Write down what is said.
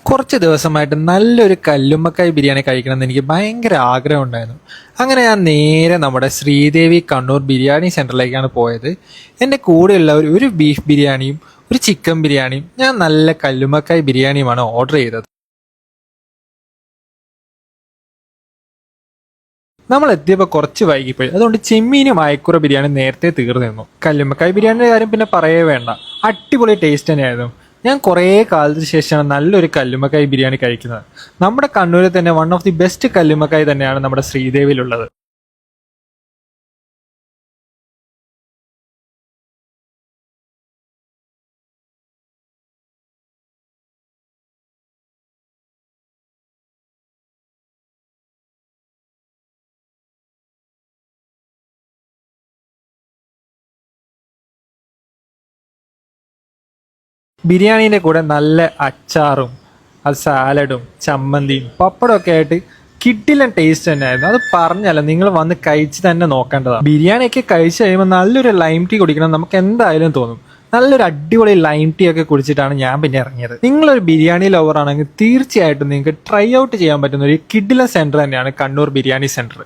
കുറച്ച് ദിവസമായിട്ട് നല്ലൊരു കല്ലുമ്മക്കായ് ബിരിയാണി കഴിക്കണമെന്ന് എനിക്ക് ഭയങ്കര ആഗ്രഹം ഉണ്ടായിരുന്നു. അങ്ങനെ ഞാൻ നേരെ നമ്മുടെ ശ്രീദേവി കണ്ണൂർ ബിരിയാണി സെന്ററിലേക്കാണ് പോയത്. എൻ്റെ കൂടെയുള്ളവർ ഒരു ബീഫ് ബിരിയാണിയും ഒരു ചിക്കൻ ബിരിയാണിയും ഞാൻ നല്ല കല്ലുമ്മക്കായ് ബിരിയാണിയുമാണ് ഓർഡർ ചെയ്തത്. നമ്മൾ എത്തിയപ്പോൾ കുറച്ച് വൈകിപ്പോയി, അതുകൊണ്ട് ചെമ്മീനും അയക്കുറ ബിരിയാണി നേരത്തെ തീർന്നിരുന്നു. കല്ലുമ്മക്കായ് ബിരിയാണിയുടെ കാര്യം പിന്നെ പറയേ വേണ്ട, അടിപൊളി ടേസ്റ്റ് തന്നെയായിരുന്നു. ഞാൻ കുറേ കാലത്തിന് ശേഷമാണ് നല്ലൊരു കല്ലുമ്മക്കായ് ബിരിയാണി കഴിക്കുന്നത്. നമ്മുടെ കണ്ണൂരിൽ തന്നെ വൺ ഓഫ് ദി ബെസ്റ്റ് കല്ലുമ്മക്കായ് തന്നെയാണ് നമ്മുടെ ശ്രീദേവിയിലുള്ളത്. ബിരിയാണീൻ്റെ കൂടെ നല്ല അച്ചാറും അത് സാലഡും ചമ്മന്തിയും പപ്പടം ഒക്കെ ആയിട്ട് കിഡിലൻ ടേസ്റ്റ് തന്നെയായിരുന്നു. അത് പറഞ്ഞല്ല, നിങ്ങൾ വന്ന് കഴിച്ച് തന്നെ നോക്കേണ്ടതാണ്. ബിരിയാണിയൊക്കെ കഴിച്ച് കഴിയുമ്പോൾ നല്ലൊരു ലൈം ടീ കുടിക്കണം നമുക്ക് എന്തായാലും തോന്നും. നല്ലൊരു അടിപൊളി ലൈം ടീ ഒക്കെ കുടിച്ചിട്ടാണ് ഞാൻ പിന്നെ ഇറങ്ങിയത്. നിങ്ങളൊരു ബിരിയാണി ലവർ ആണെങ്കിൽ തീർച്ചയായിട്ടും നിങ്ങൾക്ക് ട്രൈ ഔട്ട് ചെയ്യാൻ പറ്റുന്ന ഒരു കിഡിലൻ സെന്റർ തന്നെയാണ് കണ്ണൂർ ബിരിയാണി സെന്റർ.